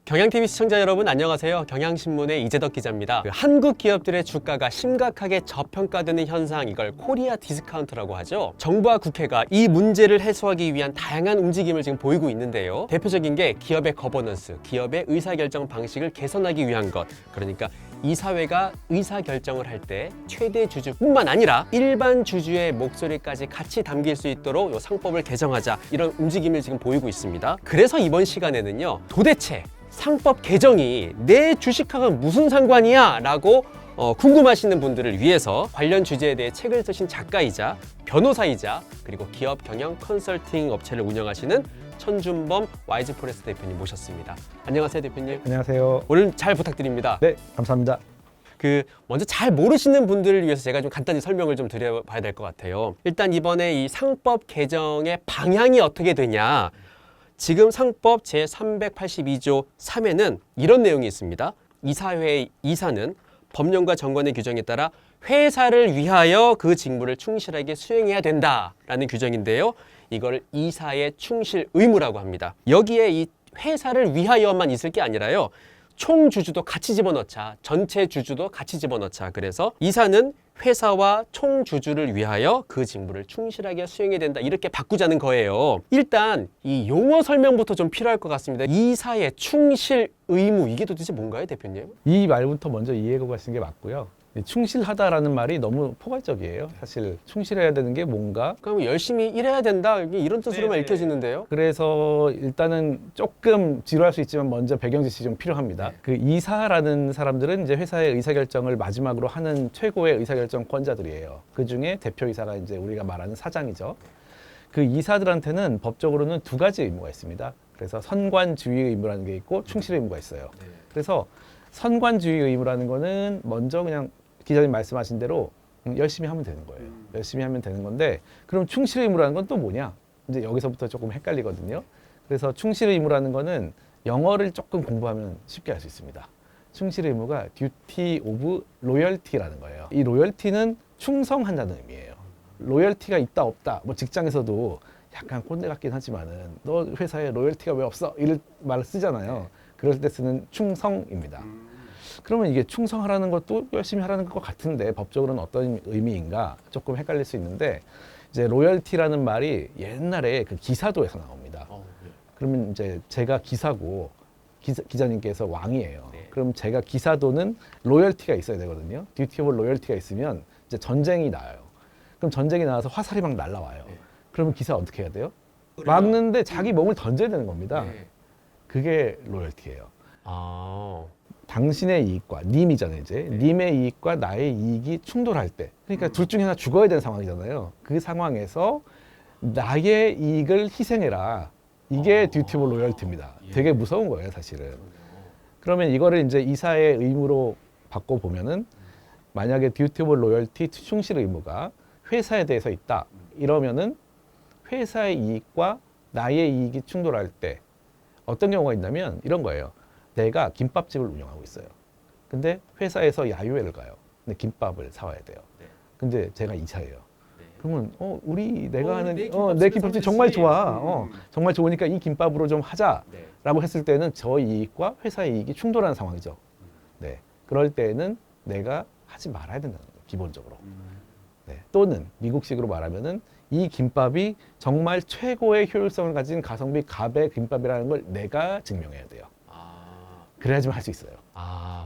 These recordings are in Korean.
경향TV 시청자 여러분 안녕하세요. 경향신문의 이재덕 기자입니다. 한국 기업들의 주가가 심각하게 저평가되는 현상, 이걸 코리아 디스카운트라고 하죠. 정부와 국회가 이 문제를 해소하기 위한 다양한 움직임을 지금 보이고 있는데요. 대표적인 게 기업의 거버넌스, 기업의 의사결정 방식을 개선하기 위한 것. 그러니까 이사회가 의사결정을 할 때 최대 주주뿐만 아니라 일반 주주의 목소리까지 같이 담길 수 있도록 이 상법을 개정하자, 이런 움직임을 지금 보이고 있습니다. 그래서 이번 시간에는요, 도대체 상법 개정이 내 주식하고는 무슨 상관이야? 라고 궁금하시는 분들을 위해서 관련 주제에 대해 책을 쓰신 작가이자 변호사이자 그리고 기업 경영 컨설팅 업체를 운영하시는 천준범 와이즈포레스트 대표님 모셨습니다. 안녕하세요, 대표님. 안녕하세요. 오늘 잘 부탁드립니다. 네, 감사합니다. 먼저 잘 모르시는 분들을 위해서 제가 좀 간단히 설명을 좀 드려봐야 될 것 같아요. 일단 이번에 이 상법 개정의 방향이 어떻게 되냐. 지금 상법 제382조 3에는 이런 내용이 있습니다. 이사회의 이사는 법령과 정관의 규정에 따라 회사를 위하여 그 직무를 충실하게 수행해야 된다라는 규정인데요. 이걸 이사의 충실 의무라고 합니다. 여기에 이 회사를 위하여만 있을 게 아니라요, 총 주주도 같이 집어넣자, 전체 주주도 같이 집어넣자. 그래서 이사는 회사와 총 주주를 위하여 그 직무를 충실하게 수행해야 된다, 이렇게 바꾸자는 거예요. 일단 이 용어 설명부터 좀 필요할 것 같습니다. 이사의 충실 의무, 이게 도대체 뭔가요, 대표님? 이 말부터 먼저 이해하고 가시는 게 맞고요. 충실하다라는 말이 너무 포괄적이에요. 사실 충실해야 되는 게 뭔가, 그럼 열심히 일해야 된다, 이런 뜻으로만 읽혀지는데요. 그래서 일단은 조금 지루할 수 있지만 먼저 배경 지식이 좀 필요합니다. 그 이사라는 사람들은 이제 회사의 의사결정을 마지막으로 하는 최고의 의사결정권자들이에요. 그 중에 대표이사가 이제 우리가 말하는 사장이죠. 그 이사들한테는 법적으로는 두 가지 의무가 있습니다. 그래서 선관주의 의무라는 게 있고 충실 의무가 있어요. 그래서 선관주의 의무라는 거는 먼저 그냥 기자님 말씀하신 대로 열심히 하면 되는 거예요. 열심히 하면 되는 건데, 그럼 충실 의무라는 건 또 뭐냐? 이제 여기서부터 조금 헷갈리거든요. 그래서 충실 의무라는 거는 영어를 조금 공부하면 쉽게 알 수 있습니다. 충실 의무가 duty of loyalty라는 거예요. 이 로열티는 충성한다는 의미예요. 로열티가 있다 없다, 뭐 직장에서도 약간 꼰대 같긴 하지만은 너 회사에 로열티가 왜 없어? 이런 말을 쓰잖아요. 그럴 때 쓰는 충성입니다. 그러면 이게 충성하라는 것도 열심히 하라는 것 같은데 법적으로는 어떤 의미인가 조금 헷갈릴 수 있는데, 이제 로열티라는 말이 옛날에 그 기사도에서 나옵니다. 그러면 이제 제가 기사고 기자님께서 왕이에요. 그럼 제가 기사도는 로열티가 있어야 되거든요. 듀티 오브 로열티가 있으면 이제 전쟁이 나요. 그럼 전쟁이 나와서 화살이 막 날라와요. 그러면 기사 어떻게 해야 돼요? 막는데 자기 몸을 던져야 되는 겁니다. 그게 로열티예요. 당신의 이익과, 님이잖아요, 이제. 님의 이익과 나의 이익이 충돌할 때, 그러니까 둘 중에 하나 죽어야 되는 상황이잖아요. 그 상황에서 나의 이익을 희생해라. 이게 듀티 오브 로열티입니다. 되게 무서운 거예요, 사실은. 그러면 이거를 이제 이사의 의무로 바꿔보면은, 만약에 듀티 오브 로열티 충실 의무가 회사에 대해서 있다, 이러면은 회사의 이익과 나의 이익이 충돌할 때 어떤 경우가 있냐면 이런 거예요. 내가 김밥집을 운영하고 있어요. 근데 회사에서 야유회를 가요. 근데 김밥을 사와야 돼요. 근데 제가 이사예요. 그러면 내가 하는 내 김밥집 정말 좋아. 정말 좋으니까 이 김밥으로 좀 하자라고 했을 때는 저 이익과 회사의 이익이 충돌하는 상황이죠. 네. 그럴 때는 내가 하지 말아야 된다는 거예요, 기본적으로. 네. 또는 미국식으로 말하면은 이 김밥이 정말 최고의 효율성을 가진 가성비 갑의 김밥이라는 걸 내가 증명해야 돼요. 그래야지만 할 수 있어요.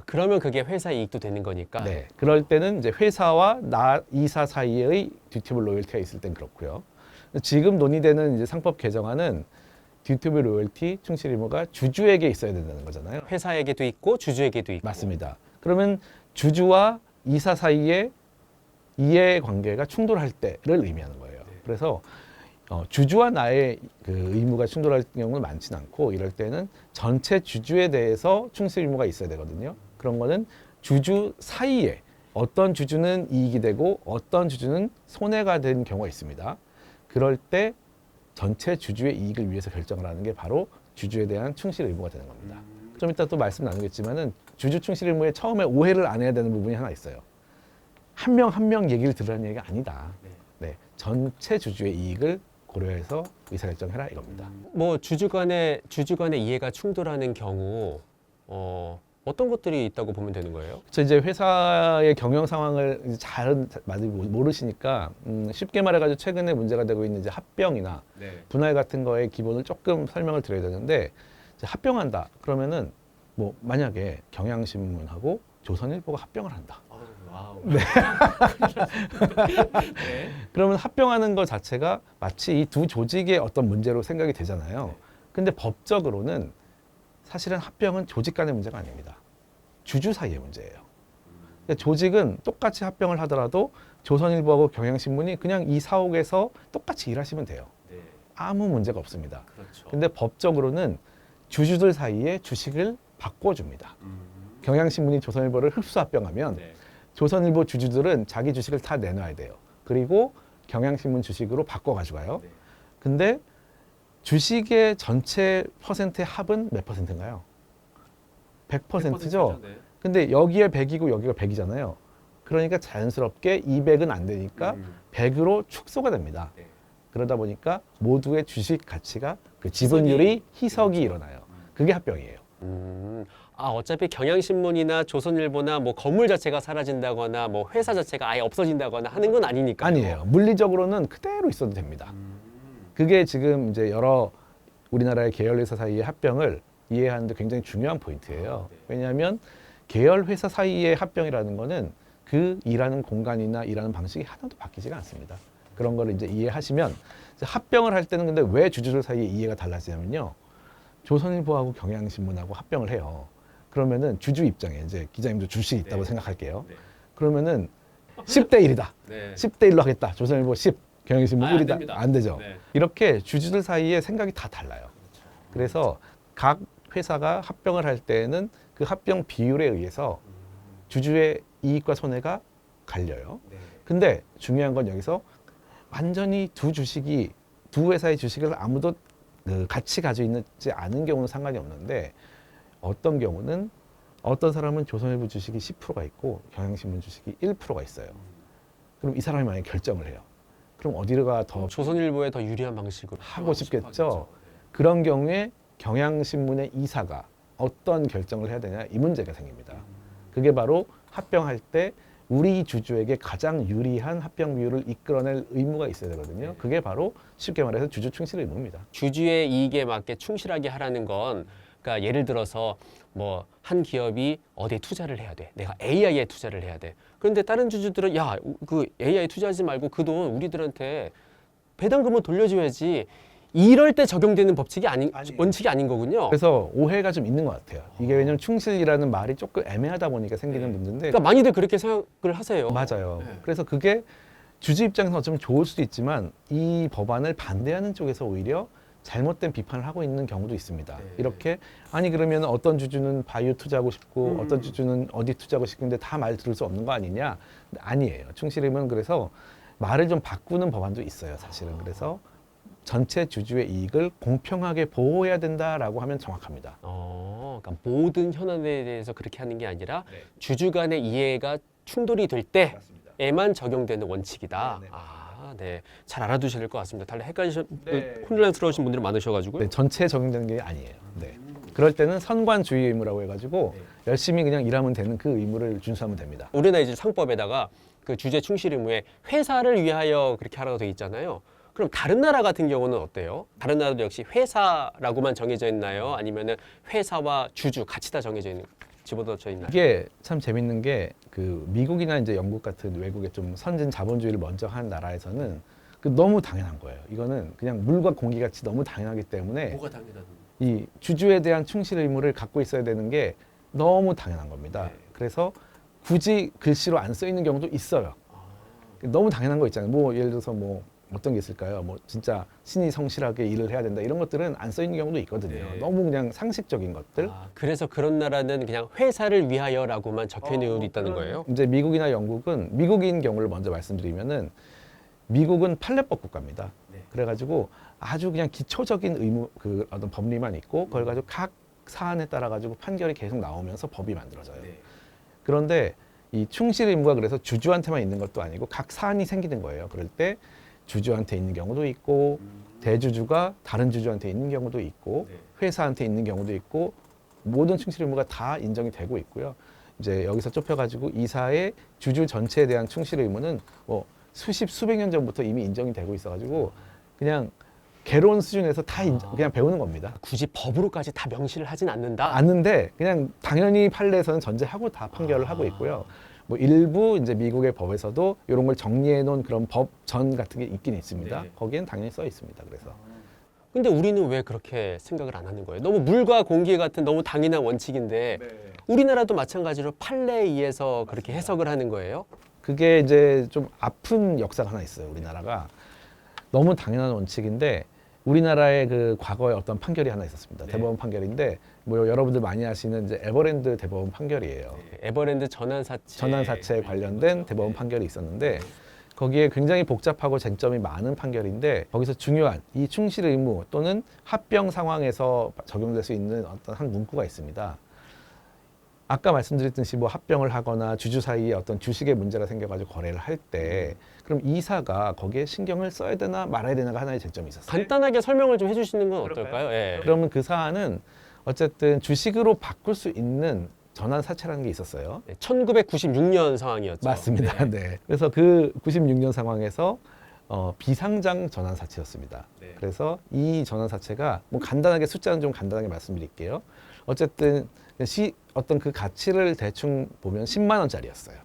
그러면 그게 회사 이익도 되는 거니까. 네. 그럴 때는 이제 회사와 나 이사 사이의 듀티 오브 로열티가 있을 땐 그렇고요. 지금 논의되는 이제 상법 개정안은 듀티 오브 로열티 충실 의무가 주주에게 있어야 된다는 거잖아요. 회사에게도 있고 주주에게도 있고. 맞습니다. 그러면 주주와 이사 사이의 이해 관계가 충돌할 때를 의미하는 거예요. 그래서 주주와 나의 그 의무가 충돌할 경우는 많지는 않고, 이럴 때는 전체 주주에 대해서 충실 의무가 있어야 되거든요. 그런 거는 주주 사이에 어떤 주주는 이익이 되고 어떤 주주는 손해가 된 경우가 있습니다. 그럴 때 전체 주주의 이익을 위해서 결정을 하는 게 바로 주주에 대한 충실 의무가 되는 겁니다. 좀 이따 또 말씀 나누겠지만은 주주 충실 의무에 처음에 오해를 안 해야 되는 부분이 하나 있어요. 한 명 한 명 얘기를 들으라는 얘기가 아니다. 네. 전체 주주의 이익을 고려해서 의사결정해라 이겁니다. 뭐 주주 간의 이해가 충돌하는 경우 어떤 것들이 있다고 보면 되는 거예요? 저 이제 회사의 경영 상황을 이제 잘 모르시니까 쉽게 말해가지고 최근에 문제가 되고 있는 이제 합병이나 분할 같은 거의 기본을 조금 설명을 드려야 되는데, 이제 합병한다 그러면은 뭐 만약에 경향신문하고 조선일보가 합병을 한다. 와우. 그러면 합병하는 것 자체가 마치 이 두 조직의 어떤 문제로 생각이 되잖아요. 근데 법적으로는 사실은 합병은 조직 간의 문제가 아닙니다. 주주 사이의 문제예요. 그러니까 조직은 똑같이 합병을 하더라도 조선일보하고 경향신문이 그냥 이 사옥에서 똑같이 일하시면 돼요. 아무 문제가 없습니다. 그렇죠. 근데 법적으로는 주주들 사이에 주식을 바꿔줍니다. 경향신문이 조선일보를 흡수합병하면 조선일보 주주들은 자기 주식을 다 내놔야 돼요. 그리고 경향신문 주식으로 바꿔 가져가요. 근데 주식의 전체 퍼센트의 합은 몇 퍼센트인가요? 100%죠. 근데 여기에 100이고 여기가 100이잖아요. 그러니까 자연스럽게 200은 안 되니까 100으로 축소가 됩니다. 그러다 보니까 모두의 주식 가치가 그 지분율이 희석이 일어나요. 그게 합병이에요. 어차피 경향신문이나 조선일보나 뭐 건물 자체가 사라진다거나 뭐 회사 자체가 아예 없어진다거나 하는 건 아니니까요. 아니에요. 물리적으로는 그대로 있어도 됩니다. 그게 지금 이제 여러 우리나라의 계열회사 사이의 합병을 이해하는데 굉장히 중요한 포인트예요. 왜냐하면 계열회사 사이의 합병이라는 거는 그 일하는 공간이나 일하는 방식이 하나도 바뀌지가 않습니다. 그런 거를 이제 이해하시면, 이제 합병을 할 때는 근데 왜 주주들 사이에 이해가 달라지냐면요. 조선일보하고 경향신문하고 합병을 해요. 그러면은 주주 입장에 이제 기자님도 주식이 있다고 생각할게요. 그러면은 10대 1이다. 10대 1로 하겠다. 조선일보 10, 경향신문 1이다. 안 되죠. 이렇게 주주들 사이에 생각이 다 달라요. 그래서 각 회사가 합병을 할 때는 그 합병 비율에 의해서 주주의 이익과 손해가 갈려요. 근데 중요한 건 여기서 완전히 두 회사의 주식을 아무도 같이 가지고 있지 않은 경우는 상관이 없는데, 어떤 경우는 어떤 사람은 조선일보 주식이 10%가 있고 경향신문 주식이 1%가 있어요. 그럼 이 사람이 만약에 결정을 해요. 그럼 어디가 더 조선일보에 더 유리한 방식으로 하고 싶겠죠. 그런 경우에 경향신문의 이사가 어떤 결정을 해야 되냐, 이 문제가 생깁니다. 그게 바로 합병할 때 우리 주주에게 가장 유리한 합병 비율을 이끌어낼 의무가 있어야 되거든요. 그게 바로 쉽게 말해서 주주 충실 의무입니다. 주주의 이익에 맞게 충실하게 하라는 건, 그러니까 예를 들어서 뭐 한 기업이 어디에 투자를 해야 돼. 내가 AI에 투자를 해야 돼. 그런데 다른 주주들은 야, 그 AI 투자하지 말고 그 돈 우리들한테 배당금을 돌려줘야지. 이럴 때 적용되는 법칙이 아니에요. 원칙이 아닌 거군요. 그래서 오해가 좀 있는 것 같아요. 이게 왜냐하면 충실이라는 말이 조금 애매하다 보니까 생기는 문제인데, 그러니까 많이들 그렇게 생각을 하세요. 맞아요. 그래서 그게 주주 입장에서 어쩌면 좋을 수도 있지만 이 법안을 반대하는 쪽에서 오히려 잘못된 비판을 하고 있는 경우도 있습니다. 이렇게 아니 그러면 어떤 주주는 바이오 투자하고 싶고 어떤 주주는 어디 투자하고 싶은데 다 말 들을 수 없는 거 아니냐? 아니에요. 충실이면 그래서 말을 좀 바꾸는 법안도 있어요. 사실은. 그래서 전체 주주의 이익을 공평하게 보호해야 된다라고 하면 정확합니다. 그러니까 모든 현안에 대해서 그렇게 하는 게 아니라 주주 간의 이해가 충돌이 될 때에만 적용되는 원칙이다. 네. 잘 알아두셔야 될 것 같습니다. 달리 혼란스러우신 분들이 많으셔가지고요. 네, 전체 적용되는 게 아니에요. 네. 그럴 때는 선관주의 의무라고 해가지고 열심히 그냥 일하면 되는 그 의무를 준수하면 됩니다. 우리나라 이제 상법에다가 그 주주 충실 의무에 회사를 위하여 그렇게 하라고 돼 있잖아요. 그럼 다른 나라 같은 경우는 어때요? 다른 나라도 역시 회사라고만 정해져 있나요? 아니면은 회사와 주주 같이 다 정해져 있는, 집어넣어져 있나요? 이게 참 재밌는 게 그 미국이나 이제 영국 같은 외국의 좀 선진 자본주의를 먼저 한 나라에서는 그 너무 당연한 거예요. 이거는 그냥 물과 공기 같이 너무 당연하기 때문에 뭐가 당연하든. 이 주주에 대한 충실 의무를 갖고 있어야 되는 게 너무 당연한 겁니다. 그래서 굳이 글씨로 안 써 있는 경우도 있어요. 너무 당연한 거 있잖아요. 뭐 예를 들어서 뭐 어떤 게 있을까요? 뭐 진짜 신이 성실하게 일을 해야 된다 이런 것들은 안 써 있는 경우도 있거든요. 너무 그냥 상식적인 것들. 그래서 그런 나라는 그냥 회사를 위하여라고만 적혀 있는 경우도 있다는 거예요? 이제 미국이나 영국은 미국인 경우를 먼저 말씀드리면은 미국은 판례법 국가입니다. 그래가지고 아주 그냥 기초적인 의무 그 어떤 법리만 있고 그걸 가지고 각 사안에 따라 가지고 판결이 계속 나오면서 법이 만들어져요. 그런데 이 충실 의무가 그래서 주주한테만 있는 것도 아니고 각 사안이 생기는 거예요. 그럴 때 주주한테 있는 경우도 있고 대주주가 다른 주주한테 있는 경우도 있고 회사한테 있는 경우도 있고 모든 충실 의무가 다 인정이 되고 있고요. 이제 여기서 좁혀가지고 이사의 주주 전체에 대한 충실 의무는 뭐 수백 년 전부터 이미 인정이 되고 있어가지고 그냥 개론 수준에서 다 그냥 배우는 겁니다. 굳이 법으로까지 다 명시를 하진 않는다. 아는데 그냥 당연히 판례에서는 전제하고 다 판결을 하고 있고요. 뭐 일부 이제 미국의 법에서도 이런 걸 정리해 놓은 그런 법전 같은 게 있긴 있습니다. 네. 거기엔 당연히 써 있습니다. 그래서 근데 우리는 왜 그렇게 생각을 안 하는 거예요? 너무 물과 공기 같은 너무 당연한 원칙인데 우리나라도 마찬가지로 판례에 의해서 그렇게 해석을 하는 거예요? 그게 이제 좀 아픈 역사가 하나 있어요. 우리나라가 너무 당연한 원칙인데 우리나라의 그 과거에 어떤 판결이 하나 있었습니다. 네. 대법원 판결인데 뭐 여러분들 많이 아시는 이제 에버랜드 대법원 판결이에요. 에버랜드 전환사채 관련된 대법원 판결이 있었는데 거기에 굉장히 복잡하고 쟁점이 많은 판결인데 거기서 중요한 이 충실 의무 또는 합병 상황에서 적용될 수 있는 어떤 한 문구가 있습니다. 아까 말씀드렸듯이 뭐 합병을 하거나 주주 사이에 어떤 주식의 문제가 생겨가지고 거래를 할 때 그럼 이사가 거기에 신경을 써야 되나 말아야 되나가 하나의 쟁점이 있었어요. 간단하게 설명을 좀 해주시는 건 어떨까요? 예. 그러면 그 사안은 어쨌든 주식으로 바꿀 수 있는 전환 사채라는 게 있었어요. 1996년 상황이었죠. 맞습니다. 네. 그래서 그 96년 상황에서 비상장 전환 사채였습니다. 네. 그래서 이 전환 사채가 뭐 간단하게 숫자는 좀 간단하게 말씀드릴게요. 어쨌든 어떤 그 가치를 대충 보면 10만 원짜리였어요.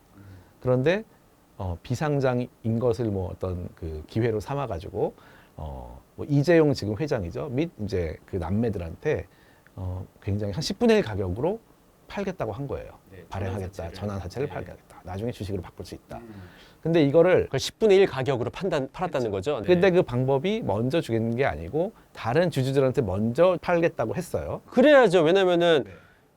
그런데 비상장인 것을 뭐 어떤 그 기회로 삼아 가지고 뭐 이재용 지금 회장이죠. 및 이제 그 남매들한테 굉장히 한 10분의 1 가격으로 팔겠다고 한 거예요. 네, 발행하겠다. 전환 사채를 팔겠다. 나중에 주식으로 바꿀 수 있다. 음. 근데 이거를 그걸 10분의 1 가격으로 팔았다는 거죠. 네. 근데 그 방법이 먼저 주겠는 게 아니고 다른 주주들한테 먼저 팔겠다고 했어요. 그래야죠. 왜냐면은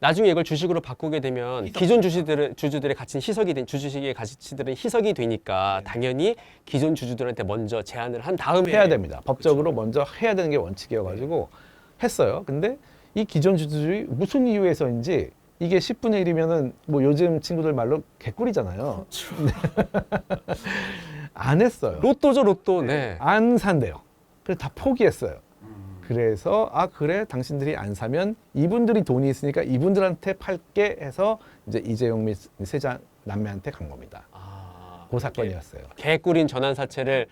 나중에 이걸 주식으로 바꾸게 되면 기존 주주들의 가치는 주주식의 가치들은 희석이 되니까 당연히 기존 주주들한테 먼저 제안을 한 다음에 해야 됩니다. 법적으로 먼저 해야 되는 게 원칙이어가지고 했어요. 근데 이 기존 주주들이 무슨 이유에서인지 이게 10분의 1이면은 뭐 요즘 친구들 말로 개꿀이잖아요. 안 했어요. 로또죠, 로또. 네. 안 산대요. 그래서 다 포기했어요. 그래서 그래 당신들이 안 사면 이분들이 돈이 있으니까 이분들한테 팔게 해서 이제 이재용 및 세자 남매한테 간 겁니다. 그 사건이었어요. 개꿀인 전환사채를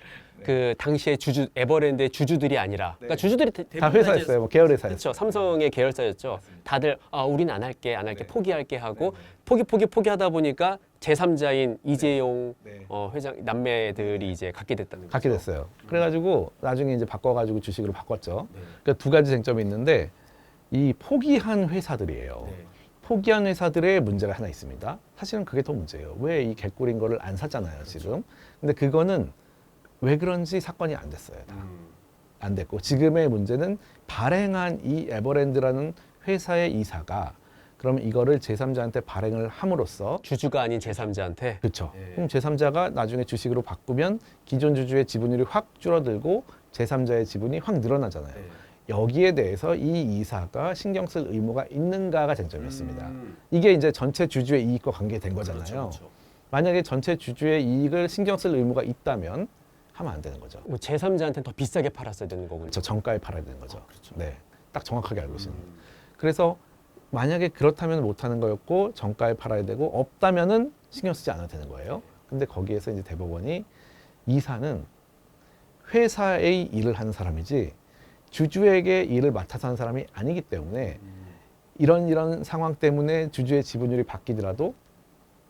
그 당시에 에버랜드의 주주들이 아니라 그러니까 주주들이 다 회사였어요. 뭐 계열 회사였어요. 그렇죠. 삼성의 계열사였죠. 다들 우리는 안 할게 포기할게 하고 포기하다 보니까 제3자인 이재용 회장 남매들이 이제 갖게 됐다는 거죠. 갖게 됐어요. 그래가지고 나중에 이제 바꿔가지고 주식으로 바꿨죠. 그러니까 두 가지 쟁점이 있는데 이 포기한 회사들이에요. 포기한 회사들의 문제가 하나 있습니다. 사실은 그게 더 문제예요. 왜 이 개꿀인 거를 안 샀잖아요, 지금. 근데 그거는 왜 그런지 사건이 안 됐어요. 다. 안 됐고 지금의 문제는 발행한 이 에버랜드라는 회사의 이사가 그럼 이거를 제3자한테 발행을 함으로써 주주가 아닌 제3자한테 그렇죠. 그럼 제3자가 나중에 주식으로 바꾸면 기존 주주의 지분율이 확 줄어들고 제3자의 지분이 확 늘어나잖아요. 여기에 대해서 이 이사가 신경 쓸 의무가 있는가가 쟁점이었습니다. 이게 이제 전체 주주의 이익과 관계된 거잖아요. 만약에 전체 주주의 이익을 신경 쓸 의무가 있다면 하면 안 되는 거죠. 뭐 제3자한테는 더 비싸게 팔았어야 되는 거군요. 저 정가에 팔아야 되는 거죠. 네, 딱 정확하게 알고 계시는. 그래서 만약에 그렇다면 못하는 거였고 정가에 팔아야 되고 없다면은 신경 쓰지 않아도 되는 거예요. 근데 거기에서 이제 대법원이 이사는 회사의 일을 하는 사람이지 주주에게 일을 맡아서 하는 사람이 아니기 때문에 이런 상황 때문에 주주의 지분율이 바뀌더라도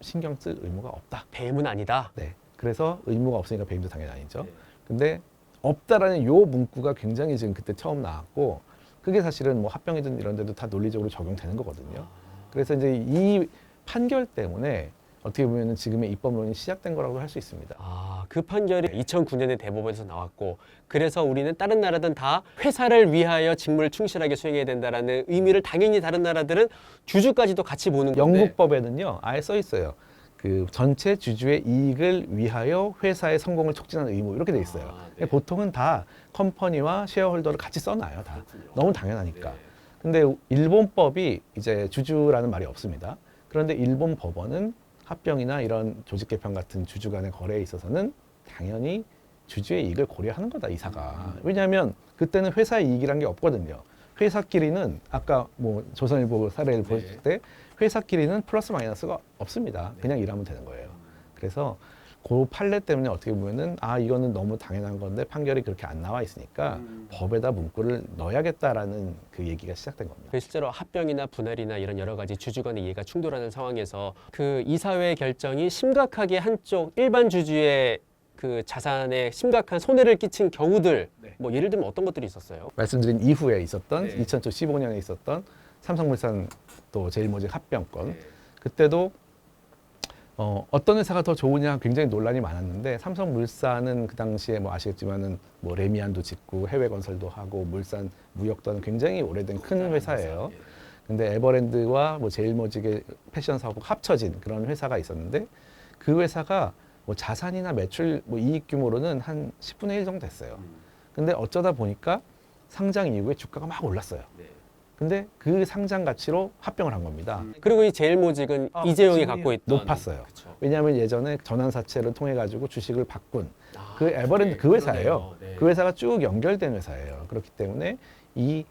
신경 쓸 의무가 없다. 배임은 아니다. 네. 그래서 의무가 없으니까 배임도 당연히 아니죠. 근데 없다라는 요 문구가 굉장히 지금 그때 처음 나왔고 그게 사실은 뭐 합병이든 이런 데도 다 논리적으로 적용되는 거거든요. 그래서 이제 이 판결 때문에 어떻게 보면 지금의 입법론이 시작된 거라고 할 수 있습니다. 그 판결이 2009년에 대법원에서 나왔고 그래서 우리는 다른 나라든 다 회사를 위하여 직무를 충실하게 수행해야 된다라는 의미를 당연히 다른 나라들은 주주까지도 같이 보는 건데 영국법에는요 아예 써 있어요. 그 전체 주주의 이익을 위하여 회사의 성공을 촉진하는 의무 이렇게 돼 있어요. 보통은 다 컴퍼니와 쉐어홀더를 같이 써놔요. 다 너무 당연하니까. 근데 일본법이 이제 주주라는 말이 없습니다. 그런데 일본 법원은 합병이나 이런 조직 개편 같은 주주 간의 거래에 있어서는 당연히 주주의 이익을 고려하는 거다 이사가. 왜냐하면 그때는 회사의 이익이란 게 없거든요. 회사끼리는 아까 뭐 조선일보 사례를 네. 보실 때 회사끼리는 플러스 마이너스가 없습니다. 그냥 일하면 되는 거예요. 그래서 그 판례 때문에 어떻게 보면은 이거는 너무 당연한 건데 판결이 그렇게 안 나와 있으니까 법에다 문구를 넣어야겠다라는 그 얘기가 시작된 겁니다. 그 실제로 합병이나 분할이나 이런 여러 가지 주주 간의 이해가 충돌하는 상황에서 그 이사회 결정이 심각하게 한쪽 일반 주주의 그 자산에 심각한 손해를 끼친 경우들, 뭐 예를 들면 어떤 것들이 있었어요? 말씀드린 이후에 있었던 네. 2015년에 있었던 삼성물산 또 제일모직 합병건 네. 그때도 어떤 회사가 더 좋으냐 굉장히 논란이 많았는데 삼성물산은 그 당시에 뭐 아시겠지만은 뭐 레미안도 짓고 해외 건설도 하고 물산 무역도 하는 굉장히 오래된 큰 회사예요. 근데 에버랜드와 뭐 제일모직의 패션 사업이 합쳐진 그런 회사가 있었는데 그 회사가 뭐 자산이나 매출 뭐 이익 규모로는 한 10분의 1 정도 됐어요. 근데 어쩌다 보니까 상장 이후에 주가가 막 올랐어요. 근데 그 상장 가치로 합병을 한 겁니다. 그리고 이 제일모직은 이재용이 갖고 있던 높았어요. 그쵸. 왜냐하면 예전에 전환사채를 통해 가지고 주식을 바꾼 아, 그 에버랜드 네, 그 회사예요. 그러네요. 네. 그 회사가 쭉 연결된 회사예요. 그렇기 때문에 이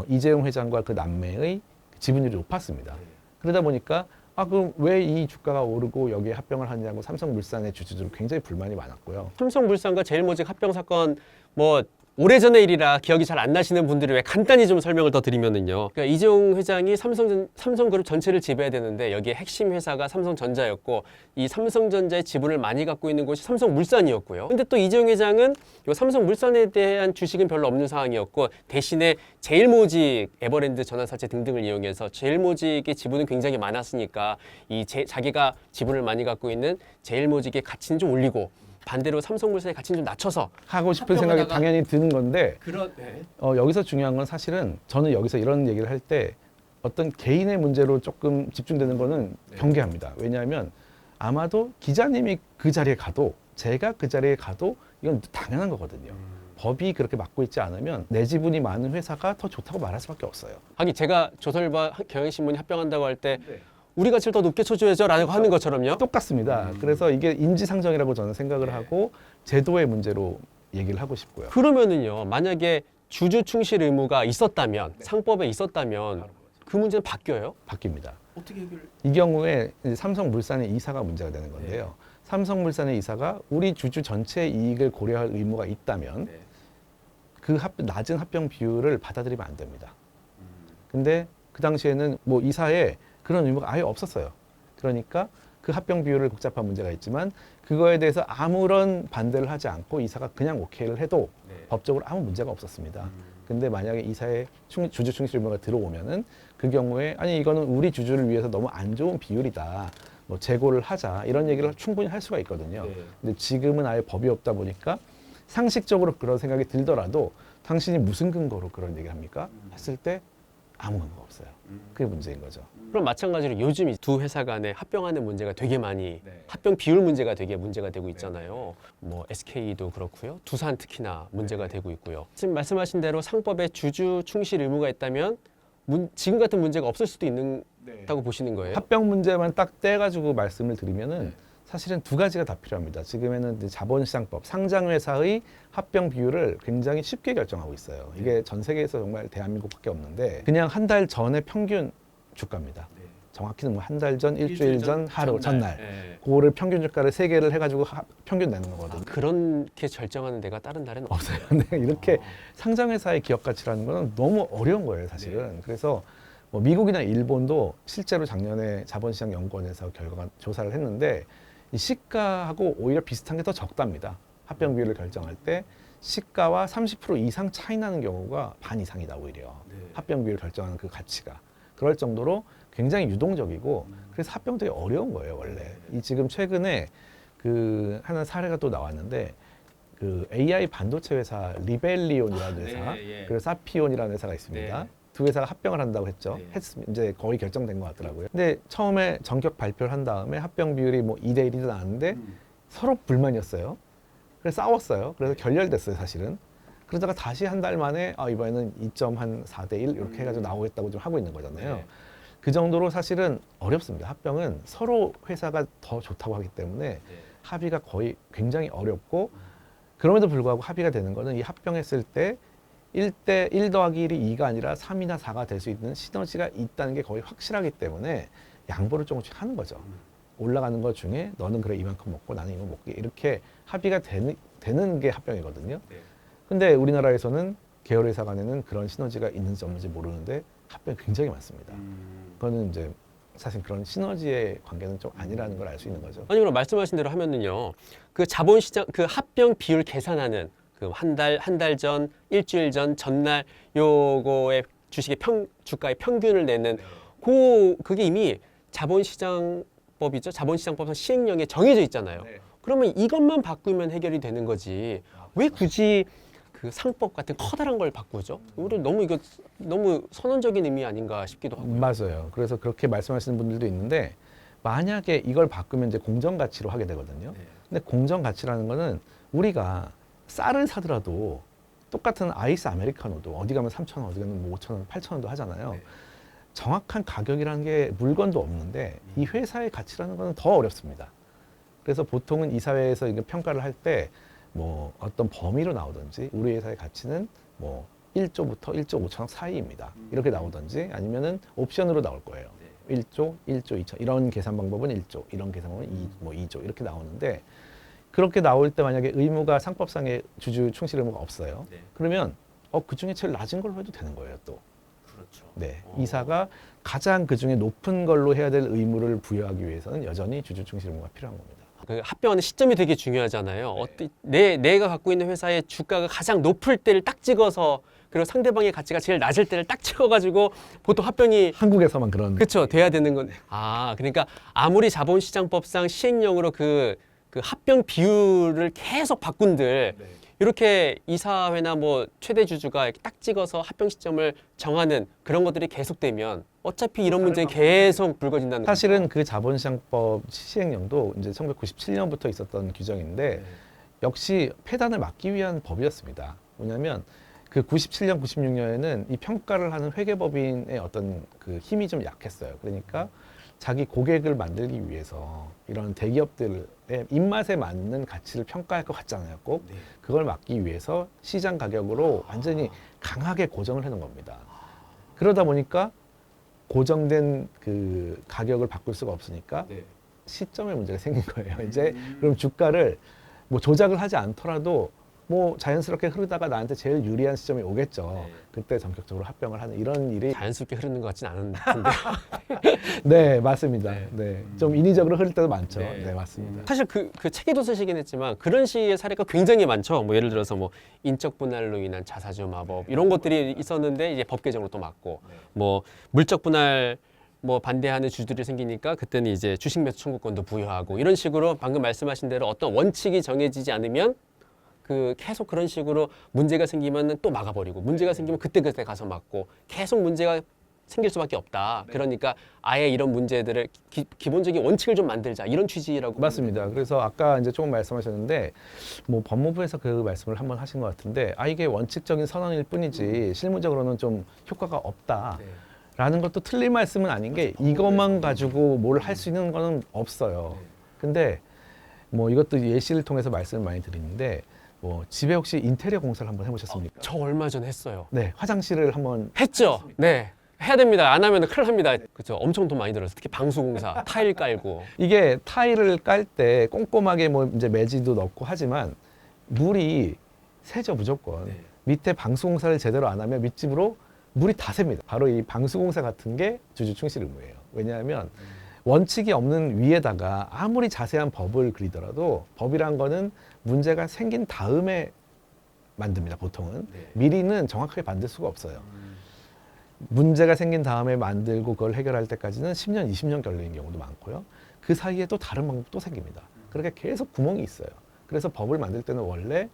이재용 회장과 그 남매의 지분율이 높았습니다. 네. 그러다 보니까 그럼 왜 이 주가가 오르고 여기에 합병을 하냐고 삼성물산의 주주들은 굉장히 불만이 많았고요. 삼성물산과 제일모직 합병 사건 뭐 오래전의 일이라 기억이 잘 안 나시는 분들이 왜 간단히 좀 설명을 더 드리면은요. 그러니까 이재용 회장이 삼성그룹 전체를 지배해야 되는데 여기에 핵심 회사가 삼성전자였고 이 삼성전자의 지분을 많이 갖고 있는 곳이 삼성물산이었고요. 근데 또 이재용 회장은 이 삼성물산에 대한 주식은 별로 없는 상황이었고 대신에 제일모직, 에버랜드, 전환사채 등등을 이용해서 제일모직의 지분은 굉장히 많았으니까 자기가 지분을 많이 갖고 있는 제일모직의 가치는 좀 올리고 반대로 삼성물산의 가치는 좀 낮춰서 하고 싶은 생각이 합병하다가- 당연히 드는 건데 그렇네. 여기서 중요한 건 사실은 저는 여기서 이런 얘기를 할 때 어떤 개인의 문제로 조금 집중되는 거는 경계합니다. 왜냐하면 아마도 기자님이 그 자리에 가도 제가 그 자리에 가도 이건 당연한 거거든요. 법이 그렇게 막고 있지 않으면 내 지분이 많은 회사가 더 좋다고 말할 수밖에 없어요. 하긴 제가 조선일보와 경향신문이 합병한다고 할 때 우리 가치를 더 높게 쳐줘야죠 라고 하는 것처럼요. 똑같습니다. 그래서 이게 인지상정이라고 저는 생각을 하고 제도의 문제로 얘기를 하고 싶고요. 그러면은요, 만약에 주주 충실 의무가 있었다면, 상법에 있었다면 그 문제는 바뀌어요? 바뀝니다. 어떻게 해결? 이 경우에 이제 삼성물산의 이사가 문제가 되는 건데요. 삼성물산의 이사가 우리 주주 전체의 이익을 고려할 의무가 있다면 그 낮은 합병 비율을 받아들이면 안 됩니다. 근데 그 당시에는 뭐 이사에 그런 의무가 아예 없었어요. 그러니까 그 합병 비율을 복잡한 문제가 있지만 그거에 대해서 아무런 반대를 하지 않고 이사가 그냥 오케이를 해도 법적으로 아무 문제가 없었습니다. 근데 만약에 이사의 주주 충실 의무가 들어오면은 그 경우에 아니 이거는 우리 주주를 위해서 너무 안 좋은 비율이다. 뭐 재고를 하자 이런 얘기를 충분히 할 수가 있거든요. 근데 지금은 아예 법이 없다 보니까 상식적으로 그런 생각이 들더라도 당신이 무슨 근거로 그런 얘기를 합니까? 했을 때 아무 근거가 없어요. 그게 문제인 거죠. 그럼 마찬가지로 요즘 이 두 회사 간에 합병하는 문제가 되게 많이 합병 비율 문제가 되게 문제가 되고 있잖아요. 뭐 SK도 그렇고요. 두산 특히나 문제가 되고 있고요. 지금 말씀하신 대로 상법에 주주 충실 의무가 있다면 지금 같은 문제가 없을 수도 있다고 보시는 거예요? 합병 문제만 딱 떼가지고 말씀을 드리면은 사실은 두 가지가 다 필요합니다. 지금에는 이제 자본시장법, 상장회사의 합병 비율을 굉장히 쉽게 결정하고 있어요. 이게 전 세계에서 정말 대한민국밖에 없는데 그냥 한 달 전에 평균 주가입니다. 정확히는 뭐 한 달 전, 일주일 전, 하루, 전날. 그거를 평균 주가를 세 개를 해가지고 평균 내는 거거든요. 그렇게 결정하는 데가 다른 나라는 없어요. 네, 이렇게 상장회사의 기업 가치라는 거는 너무 어려운 거예요, 사실은. 그래서 뭐 미국이나 일본도 실제로 작년에 자본시장 연구원에서 조사를 했는데 이 시가하고 오히려 비슷한 게 더 적답니다. 합병 비율을 결정할 때 시가와 30% 이상 차이 나는 경우가 반 이상이다 오히려. 합병 비율을 결정하는 그 가치가. 그럴 정도로 굉장히 유동적이고 그래서 합병 되게 어려운 거예요 원래. 이 지금 최근에 그 하나 사례가 또 나왔는데 그 AI 반도체 회사 리벨리온이라는 회사 그리고 사피온이라는 회사가 있습니다. 두 회사가 합병을 한다고 했죠. 이제 거의 결정된 것 같더라고요. 근데 처음에 전격 발표를 한 다음에 합병 비율이 뭐 2대 1이 나왔는데 서로 불만이었어요. 그래서 싸웠어요. 그래서 결렬됐어요 사실은. 그러다가 다시 한 달 만에 이번에는 2.4대 1 이렇게 해가지고 나오겠다고 좀 하고 있는 거잖아요. 그 정도로 사실은 어렵습니다. 합병은 서로 회사가 더 좋다고 하기 때문에 합의가 거의 굉장히 어렵고 그럼에도 불구하고 합의가 되는 거는 이 합병했을 때 1 더하기 1이 2가 아니라 3이나 4가 될 수 있는 시너지가 있다는 게 거의 확실하기 때문에 양보를 조금씩 하는 거죠. 올라가는 것 중에 너는 그래 이만큼 먹고 나는 이거 먹게 이렇게 합의가 되는 게 합병이거든요. 근데 우리나라에서는 계열회사 간에는 그런 시너지가 있는지 없는지 모르는데 합병이 굉장히 많습니다. 그거는 이제 사실 그런 시너지의 관계는 좀 아니라는 걸 알 수 있는 거죠. 아니 그럼 말씀하신 대로 하면은요. 그 자본시장 그 합병 비율 계산하는 그 한 달 전, 일주일 전, 전날 요거의 주식의 주가의 평균을 내는 그게 이미 자본시장법이죠. 자본시장법상 시행령에 정해져 있잖아요. 그러면 이것만 바꾸면 해결이 되는 거지. 왜 굳이 그 상법 같은 커다란 걸 바꾸죠? 우리 이거 너무 선언적인 의미 아닌가 싶기도 하고. 맞아요. 그래서 그렇게 말씀하시는 분들도 있는데 만약에 이걸 바꾸면 이제 공정가치로 하게 되거든요. 근데 공정가치라는 거는 우리가 쌀을 사더라도 똑같은 아이스 아메리카노도 어디 가면 3,000원, 어디 가면 뭐 5,000원, 8,000원도 하잖아요. 정확한 가격이라는 게 물건도 없는데 이 회사의 가치라는 거는 더 어렵습니다. 그래서 보통은 이 사회에서 이게 평가를 할 때 뭐 어떤 범위로 나오든지 우리 회사의 가치는 뭐 1조부터 1조 5천억 사이입니다. 이렇게 나오든지 아니면은 옵션으로 나올 거예요. 1조, 1조 2천 이런 계산 방법은 1조, 이런 계산 방법은 2조 이렇게 나오는데 그렇게 나올 때 만약에 의무가 상법상의 주주 충실 의무가 없어요. 그러면 그 중에 제일 낮은 걸로 해도 되는 거예요, 또. 그렇죠. 네, 이사가 가장 그 중에 높은 걸로 해야 될 의무를 부여하기 위해서는 여전히 주주 충실 의무가 필요한 겁니다. 그 합병하는 시점이 되게 중요하잖아요. 내가 갖고 있는 회사의 주가가 가장 높을 때를 딱 찍어서 그리고 상대방의 가치가 제일 낮을 때를 딱 찍어가지고 보통 합병이 한국에서만 그런. 그렇죠. 돼야 되는 건. 그러니까 아무리 자본시장법상 시행령으로 그 합병 비율을 계속 바꾼들 이렇게 이사회나 뭐 최대 주주가 이렇게 딱 찍어서 합병 시점을 정하는 그런 것들이 계속되면 어차피 이런 문제 계속 불거진다는 거죠. 사실은 그 자본시장법 시행령도 이제 1997년부터 있었던 규정인데 역시 폐단을 막기 위한 법이었습니다. 왜냐하면 그 97년, 96년에는 이 평가를 하는 회계법인의 어떤 그 힘이 좀 약했어요. 그러니까 자기 고객을 만들기 위해서 이런 대기업들의 입맛에 맞는 가치를 평가할 것 같잖아요. 꼭 그걸 막기 위해서 시장 가격으로 완전히 강하게 고정을 해놓은 겁니다. 그러다 보니까 고정된 그 가격을 바꿀 수가 없으니까 시점에 문제가 생긴 거예요. 이제 그럼 주가를 뭐 조작을 하지 않더라도 뭐 자연스럽게 흐르다가 나한테 제일 유리한 시점이 오겠죠. 그때 전격적으로 합병을 하는 이런 일이 자연스럽게 흐르는 것 같진 않은데. 네, 맞습니다. 네, 좀 인위적으로 흐를 때도 많죠. 네, 맞습니다. 사실 그 책에도 쓰시긴 했지만 그런 식의 사례가 굉장히 많죠. 뭐 예를 들어서 뭐 인적 분할로 인한 자사주 마법 이런 것들이 있었는데 이제 법 개정으로 또 막고 뭐 물적 분할 뭐 반대하는 주주들이 생기니까 그때는 이제 주식 매수 청구권도 부여하고 이런 식으로 방금 말씀하신 대로 어떤 원칙이 정해지지 않으면 그 계속 그런 식으로 문제가 생기면 또 막아버리고 문제가 생기면 그때 가서 막고 계속 문제가 생길 수밖에 없다. 그러니까 아예 이런 문제들을 기본적인 원칙을 좀 만들자 이런 취지라고. 맞습니다. 그래서 아까 이제 조금 말씀하셨는데 뭐 법무부에서 그 말씀을 한번 하신 것 같은데 이게 원칙적인 선언일 뿐이지 실무적으로는 좀 효과가 없다. 라는 것도 틀린 말씀은 아닌 게 이것만 가지고 뭘 할 수 있는 거는 없어요. 근데 뭐 이것도 예시를 통해서 말씀을 많이 드리는데 뭐 집에 혹시 인테리어 공사를 한번 해보셨습니까? 저 얼마 전에 했어요. 네, 화장실을 한번 했죠. 네. 해야 됩니다. 안 하면 큰일 납니다. 그렇죠. 엄청 돈 많이 들어서 특히 방수공사 타일 깔고. 이게 타일을 깔 때 꼼꼼하게 뭐 이제 매지도 넣고 하지만 물이 새죠 무조건. 밑에 방수공사를 제대로 안 하면 밑집으로 물이 다 셉니다. 바로 이 방수공사 같은 게 주주 충실 의무예요. 왜냐하면 원칙이 없는 위에다가 아무리 자세한 법을 그리더라도 법이란 거는 문제가 생긴 다음에 만듭니다. 보통은. 미리는 정확하게 만들 수가 없어요. 문제가 생긴 다음에 만들고 그걸 해결할 때까지는 10년, 20년 걸리는 경우도 많고요. 그 사이에 또 다른 방법도 생깁니다. 그렇게 계속 구멍이 있어요. 그래서 법을 만들 때는 원래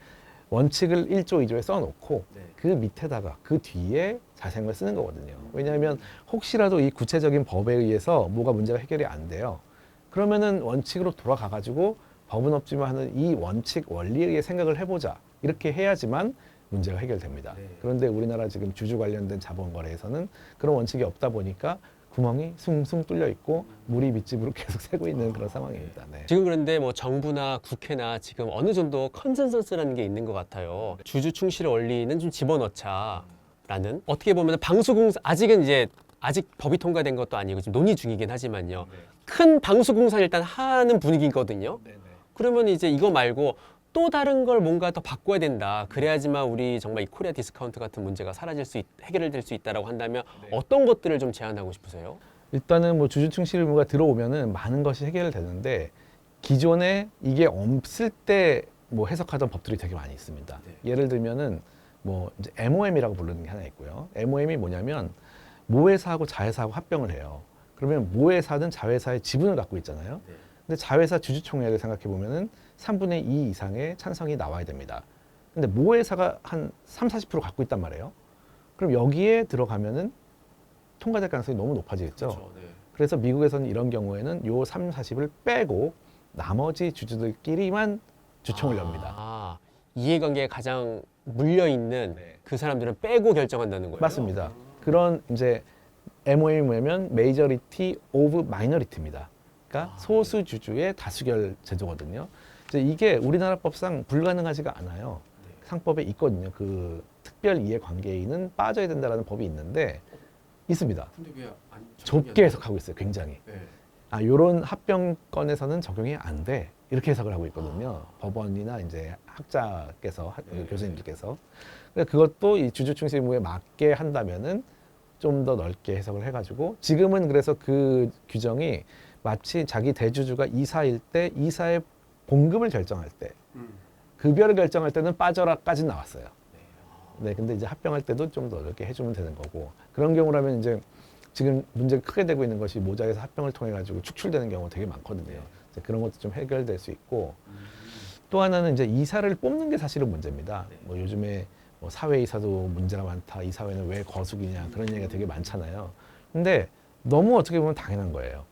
원칙을 1조, 2조에 써놓고 그 밑에다가 그 뒤에 자세한 걸 쓰는 거거든요. 왜냐하면 혹시라도 이 구체적인 법에 의해서 뭐가 문제가 해결이 안 돼요. 그러면은 원칙으로 돌아가가지고 법은 없지만 하는 이 원칙 원리에 의해 생각을 해보자. 이렇게 해야지만 문제가 해결됩니다. 그런데 우리나라 지금 주주 관련된 자본 거래에서는 그런 원칙이 없다 보니까 구멍이 숭숭 뚫려 있고 물이 밑집으로 계속 새고 있는 그런 상황입니다. 네. 지금 그런데 뭐 정부나 국회나 지금 어느 정도 컨센서스라는 게 있는 것 같아요. 주주 충실 원리는 좀 집어넣자라는, 어떻게 보면 방수공사, 아직은 이제 아직 법이 통과된 것도 아니고 지금 논의 중이긴 하지만요. 큰 방수공사를 일단 하는 분위기거든요. 그러면 이제 이거 말고 또 다른 걸 뭔가 더 바꿔야 된다. 그래야지만 우리 정말 이 코리아 디스카운트 같은 문제가 해결될 수 있다라고 한다면 어떤 것들을 좀 제안하고 싶으세요? 일단은 뭐 주주 충실 의무가 들어오면은 많은 것이 해결되는데 기존에 이게 없을 때 뭐 해석하던 법들이 되게 많이 있습니다. 예를 들면은 뭐 이제 MOM이라고 부르는 게 하나 있고요. MOM이 뭐냐면 모회사하고 자회사하고 합병을 해요. 그러면 모회사는 자회사의 지분을 갖고 있잖아요. 근데 자회사 주주총회를 생각해 보면은 3분의 2 이상의 찬성이 나와야 됩니다. 근데 모회사가 한 30-40% 갖고 있단 말이에요. 그럼 여기에 들어가면은 통과될 가능성이 너무 높아지겠죠. 그래서 미국에서는 이런 경우에는 요 30-40을 빼고 나머지 주주들끼리만 주총을 엽니다. 아, 이해관계에 가장 물려있는 그 사람들은 빼고 결정한다는 거예요? 맞습니다. 그런 이제 MOM이 뭐냐면 Majority of Minority입니다. 그러니까 소수 주주의 다수결 제도거든요. 이제 이게 우리나라 법상 불가능하지가 않아요. 상법에 있거든요. 그 특별 이해관계인은 빠져야 된다라는 법이 있는데 있습니다. 근데 왜 안 좁게 해석하고 있어요. 굉장히. 요런 합병권에서는 적용이 안 돼. 이렇게 해석을 하고 있거든요. 법원이나 이제 학자께서, 교수님들께서. 그것도 이 주주 충실 의무에 맞게 한다면은 좀 더 넓게 해석을 해가지고 지금은 그래서 그 규정이 마치 자기 대주주가 이사일 때 이사의 봉급을 결정할 때 급여를 결정할 때는 빠져라까지 나왔어요. 네, 근데 이제 합병할 때도 좀 더 넓게 해주면 되는 거고 그런 경우라면 이제 지금 문제가 크게 되고 있는 것이 모자에서 합병을 통해 가지고 축출되는 경우가 되게 많거든요. 이제 그런 것도 좀 해결될 수 있고 또 하나는 이제 이사를 뽑는 게 사실은 문제입니다. 뭐 요즘에 뭐 사회이사도 문제가 많다. 이 사회는 왜 거수기냐 그런 얘기가 되게 많잖아요. 근데 너무 어떻게 보면 당연한 거예요.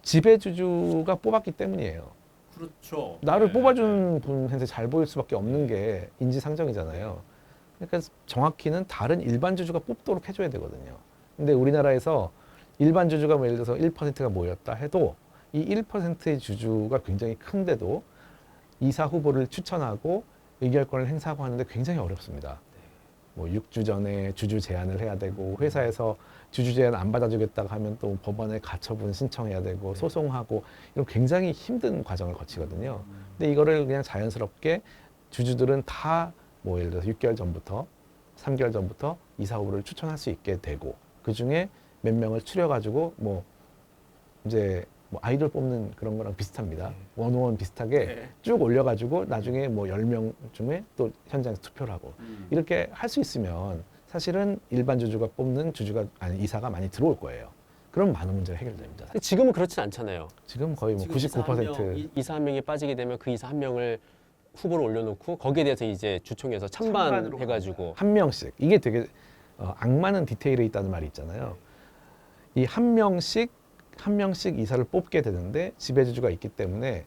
지배주주가 뽑았기 때문이에요. 그렇죠. 나를 뽑아주는 분한테 잘 보일 수밖에 없는 게 인지상정이잖아요. 그러니까 정확히는 다른 일반 주주가 뽑도록 해줘야 되거든요. 근데 우리나라에서 일반 주주가 뭐 예를 들어서 1%가 모였다 해도 이 1%의 주주가 굉장히 큰데도 이사 후보를 추천하고 의결권을 행사하고 하는데 굉장히 어렵습니다. 뭐 6주 전에 주주 제안을 해야 되고 회사에서 주주 제안 안 받아주겠다고 하면 또 법원에 가처분 신청해야 되고 소송하고 이런 굉장히 힘든 과정을 거치거든요. 근데 이거를 그냥 자연스럽게 주주들은 다 뭐 예를 들어서 6개월 전부터 3개월 전부터 이사 후보를 추천할 수 있게 되고 그 중에 몇 명을 추려가지고 뭐 이제 뭐 아이돌 뽑는 그런 거랑 비슷합니다. 원오원 비슷하게 쭉 올려가지고 나중에 뭐 10명 중에 또 현장에서 투표를 하고 이렇게 할 수 있으면 사실은 일반 주주가 뽑는 주주가 아니 이사가 많이 들어올 거예요. 그럼 많은 문제가 해결됩니다. 근데 지금은 그렇진 않잖아요. 지금 거의 뭐 99% 이사 한 명이 빠지게 되면 그 이사 한 명을 후보로 올려놓고 거기에 대해서 이제 주총에서 찬반해가지고 한 명씩 이게 되게 악마는 디테일에 있다는 말이 있잖아요. 이 한 명씩 이사를 뽑게 되는데 지배주주가 있기 때문에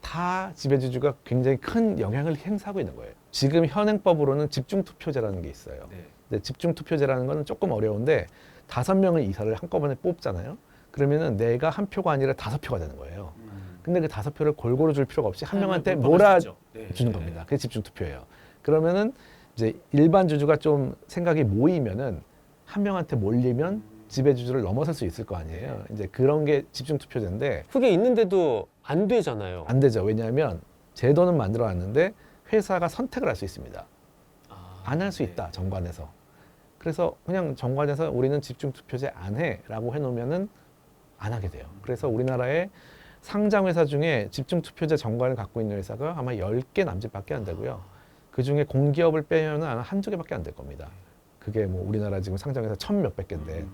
다 지배주주가 굉장히 큰 영향을 행사하고 있는 거예요. 지금 현행법으로는 집중투표제라는 게 있어요. 근데 집중투표제라는 거는 조금 어려운데 5명의 이사를 한꺼번에 뽑잖아요. 그러면은 내가 한 표가 아니라 5표가 되는 거예요. 근데 그 5표를 골고루 줄 필요가 없이 한 명한테 몰아주는 겁니다. 그게 집중투표예요. 그러면은 이제 일반 주주가 좀 생각이 모이면은 한 명한테 몰리면 지배주주를 넘어설 수 있을 거 아니에요. 이제 그런 게 집중투표제인데 그게 있는데도 안 되잖아요. 안 되죠. 왜냐하면 제도는 만들어 놨는데 회사가 선택을 할 수 있습니다. 안 할 수 있다. 정관에서. 그래서 그냥 정관에서 우리는 집중투표제 안 해라고 해놓으면은 안 하게 돼요. 그래서 우리나라의 상장회사 중에 집중투표제 정관을 갖고 있는 회사가 아마 10개 남짓밖에 안 되고요. 그중에 공기업을 빼면 한두 개밖에 안 될 겁니다. 그게 뭐 우리나라 지금 상장회사 1000몇백 개인데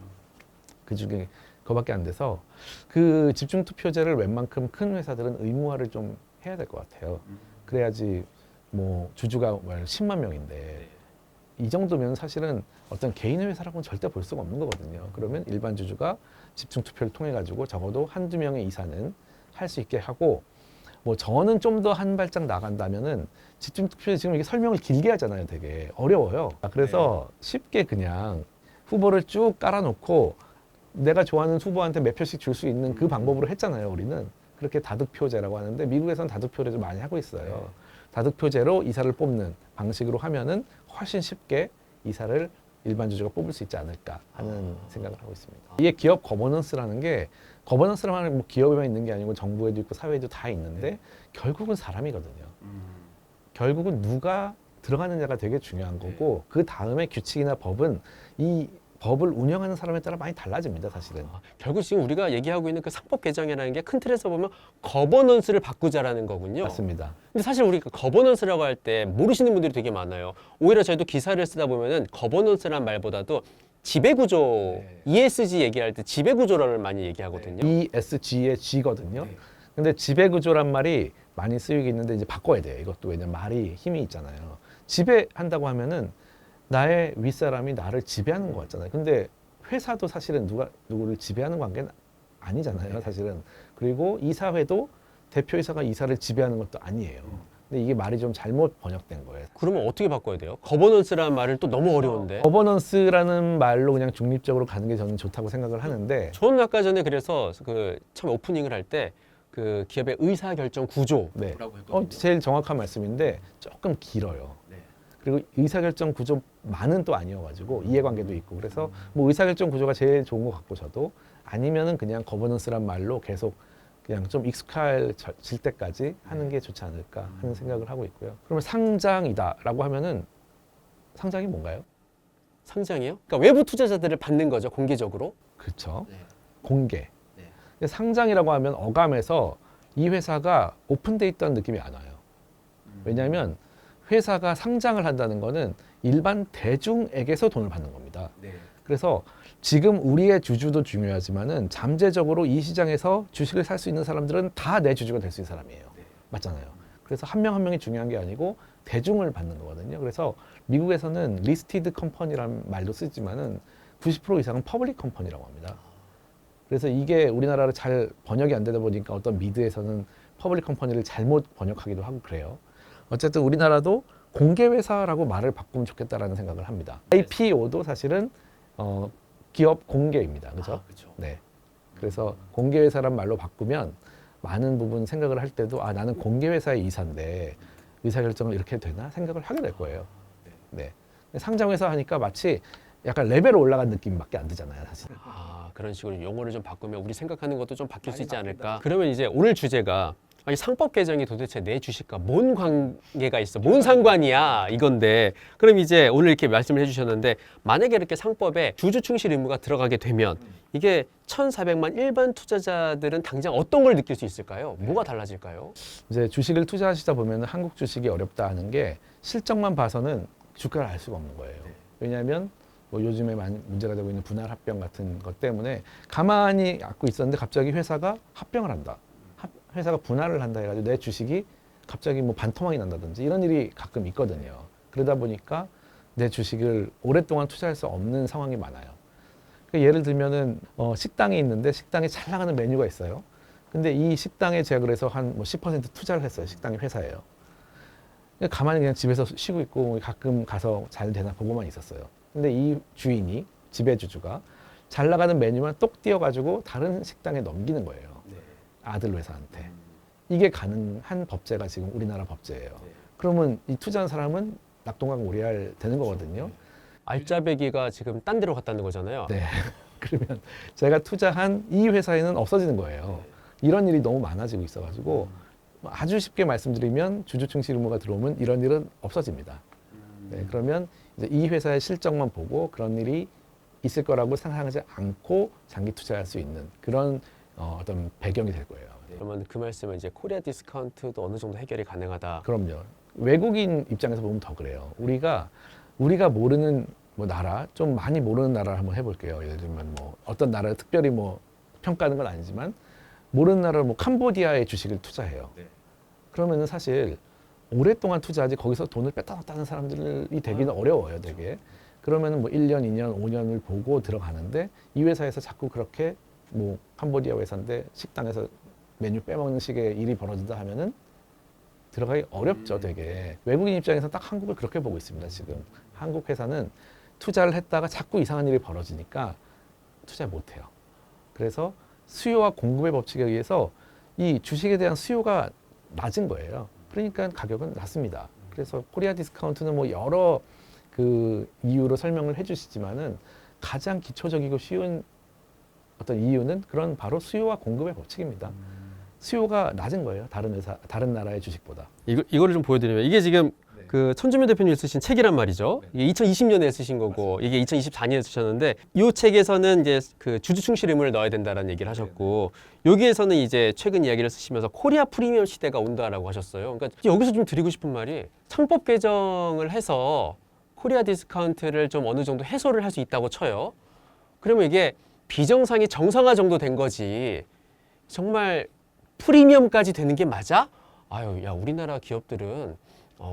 그중에 그거밖에 안 돼서 그 집중투표제를 웬만큼 큰 회사들은 의무화를 좀 해야 될 것 같아요. 그래야지 뭐 주주가 10만 명인데 이 정도면 사실은 어떤 개인의 회사라고는 절대 볼 수가 없는 거거든요. 그러면 일반 주주가 집중투표를 통해 가지고 적어도 한두 명의 이사는 할 수 있게 하고 뭐 저는 좀 더 한 발짝 나간다면은 집중투표에 지금 이게 설명을 길게 하잖아요. 되게 어려워요. 그래서 쉽게 그냥 후보를 쭉 깔아놓고 내가 좋아하는 후보한테 몇 표씩 줄 수 있는 그 방법으로 했잖아요. 우리는 그렇게 다득표제라고 하는데 미국에서는 다득표를 좀 많이 하고 있어요. 다득표제로 이사를 뽑는 방식으로 하면은 훨씬 쉽게 이사를 일반 주주가 뽑을 수 있지 않을까 하는 생각을 하고 있습니다. 이게 기업 거버넌스라는 게 거버넌스라는 말은 뭐 기업에만 있는 게 아니고 정부에도 있고 사회에도 다 있는데 결국은 사람이거든요. 결국은 누가 들어가느냐가 되게 중요한 거고 그 다음에 규칙이나 법은 이 법을 운영하는 사람에 따라 많이 달라집니다, 사실은. 결국 지금 우리가 얘기하고 있는 그 상법 개정이라는 게 큰 틀에서 보면 거버넌스를 바꾸자라는 거군요. 맞습니다. 근데 사실 우리가 거버넌스라고 할 때 모르시는 분들이 되게 많아요. 오히려 저희도 기사를 쓰다 보면은 거버넌스란 말보다도 지배구조, ESG 얘기할 때 지배구조를 많이 얘기하거든요. ESG의 G거든요. 근데 지배구조란 말이 많이 쓰이고 있는데 이제 바꿔야 돼요. 이것도 왜냐면 말이 힘이 있잖아요. 지배한다고 하면은 나의 윗사람이 나를 지배하는 것 같잖아요. 근데 회사도 사실은 누구를 지배하는 관계는 아니잖아요, 사실은. 그리고 이사회도 대표이사가 이사를 지배하는 것도 아니에요. 근데 이게 말이 좀 잘못 번역된 거예요. 그러면 어떻게 바꿔야 돼요? 거버넌스라는 말을 또 너무 어려운데. 거버넌스라는 말로 그냥 중립적으로 가는 게 저는 좋다고 생각을 하는데 저는 아까 전에 그래서 그 처음 오프닝을 할 때 그 기업의 의사결정 구조. 네. 라고 했거든요. 제일 정확한 말씀인데 조금 길어요. 네. 그리고 의사결정 구조만은 또 아니어가지고 이해관계도 있고 그래서 뭐 의사결정 구조가 제일 좋은 것 같고 저도 아니면은 그냥 거버넌스란 말로 계속 그냥 좀 익숙해질 때까지 하는 게 좋지 않을까 하는 생각을 하고 있고요. 그러면 상장이다라고 하면은 상장이 뭔가요? 상장이요? 그러니까 외부 투자자들을 받는 거죠, 공개적으로. 그렇죠. 네. 공개. 네. 근데 상장이라고 하면 어감에서 이 회사가 오픈돼 있다는 느낌이 안 와요. 왜냐하면 회사가 상장을 한다는 거는 일반 대중에게서 돈을 받는 겁니다. 네. 그래서 지금 우리의 주주도 중요하지만은 잠재적으로 이 시장에서 주식을 살 수 있는 사람들은 다 내 주주가 될 수 있는 사람이에요. 네. 맞잖아요. 그래서 한 명 한 명이 중요한 게 아니고 대중을 받는 거거든요. 그래서 미국에서는 리스티드 컴퍼니라는 말도 쓰지만은 90% 이상은 퍼블릭 컴퍼니라고 합니다. 그래서 이게 우리나라로 잘 번역이 안 되다 보니까 어떤 미드에서는 퍼블릭 컴퍼니를 잘못 번역하기도 하고 그래요. 어쨌든 우리나라도 공개회사라고 말을 바꾸면 좋겠다라는 생각을 합니다. IPO도 사실은 기업 공개입니다. 그죠? 아, 그렇죠. 네. 그래서 공개회사란 말로 바꾸면 많은 부분 생각을 할 때도 아 나는 공개회사의 이사인데 의사결정을 이렇게 되나 생각을 하게 될 거예요. 네. 상장회사 하니까 마치 약간 레벨 올라간 느낌밖에 안 들잖아요, 사실. 그런 식으로 용어를 좀 바꾸면 우리 생각하는 것도 좀 바뀔 수 있지 않을까. 그러면 이제 오늘 주제가 아니 상법 개정이 도대체 내 주식과 뭔 관계가 있어? 뭔 상관이야? 이건데 그럼 이제 오늘 이렇게 말씀을 해주셨는데 만약에 이렇게 상법에 주주 충실 의무가 들어가게 되면 이게 1,400만 일반 투자자들은 당장 어떤 걸 느낄 수 있을까요? 뭐가 달라질까요? 이제 주식을 투자하시다 보면 한국 주식이 어렵다 하는 게 실적만 봐서는 주가를 알 수가 없는 거예요. 왜냐하면 뭐 요즘에 많이 문제가 되고 있는 분할 합병 같은 것 때문에 가만히 갖고 있었는데 갑자기 회사가 합병을 한다. 회사가 분할을 한다 해가지고 내 주식이 갑자기 뭐 반토막이 난다든지 이런 일이 가끔 있거든요. 그러다 보니까 내 주식을 오랫동안 투자할 수 없는 상황이 많아요. 그러니까 예를 들면은 식당이 있는데 식당에 잘 나가는 메뉴가 있어요. 근데 이 식당에 제가 그래서 한 뭐 10% 투자를 했어요. 식당이 회사예요. 가만히 그냥 집에서 쉬고 있고 가끔 가서 잘 되나 보고만 있었어요. 근데 이 주인이 지배주주가 잘 나가는 메뉴만 똑 띄어가지고 다른 식당에 넘기는 거예요. 아들 회사한테. 이게 가능한 법제가 지금 우리나라 법제예요. 그러면 이 투자한 사람은 낙동강오리알 되는 거거든요. 알짜배기가 지금 딴 데로 갔다는 거잖아요. 네. 그러면 제가 투자한 이 회사에는 없어지는 거예요. 이런 일이 너무 많아지고 있어가지고 아주 쉽게 말씀드리면 주주충실 의무가 들어오면 이런 일은 없어집니다. 네, 그러면 이제 이 회사의 실적만 보고 그런 일이 있을 거라고 상상하지 않고 장기 투자할 수 있는 그런 어떤 배경이 될 거예요. 그러면 그 말씀은 이제 코리아 디스카운트도 어느 정도 해결이 가능하다. 그럼요. 외국인 입장에서 보면 더 그래요. 우리가 모르는 뭐 나라, 좀 많이 모르는 나라를 한번 해볼게요. 예를 들면 뭐 어떤 나라를 특별히 뭐 평가하는 건 아니지만 모르는 나라를 뭐 캄보디아에 주식을 투자해요. 그러면은 사실 오랫동안 투자하지 거기서 돈을 뺐다 놨다 하는 사람들이 되기는 어려워요, 되게. 그러면은 뭐 1년, 2년, 5년을 보고 들어가는데 이 회사에서 자꾸 그렇게 뭐 캄보디아 회사인데 식당에서 메뉴 빼먹는 식의 일이 벌어진다 하면은 들어가기 어렵죠, 되게. 외국인 입장에서 딱 한국을 그렇게 보고 있습니다, 지금. 한국 회사는 투자를 했다가 자꾸 이상한 일이 벌어지니까 투자 못 해요. 그래서 수요와 공급의 법칙에 의해서 이 주식에 대한 수요가 낮은 거예요. 그러니까 가격은 낮습니다. 그래서 코리아 디스카운트는 뭐 여러 그 이유로 설명을 해주시지만은 가장 기초적이고 쉬운 어떤 이유는 그런 바로 수요와 공급의 법칙입니다. 수요가 낮은 거예요. 다른 나라의 주식보다. 이거를 좀 보여드리면 이게 지금 그 천주면 대표님이 쓰신 책이란 말이죠. 이게 2020년에 쓰신 거고 이게 2024년에 쓰셨는데 이 책에서는 이제 그 주주 충실 의무를 넣어야 된다라는 얘기를 하셨고 여기에서는 이제 최근 이야기를 쓰시면서 코리아 프리미엄 시대가 온다라고 하셨어요. 그러니까 여기서 좀 드리고 싶은 말이 창법 개정을 해서 코리아 디스카운트를 좀 어느 정도 해소를 할 수 있다고 쳐요. 그러면 이게 비정상이 정상화 정도 된 거지 정말 프리미엄까지 되는 게 맞아? 아유, 야 우리나라 기업들은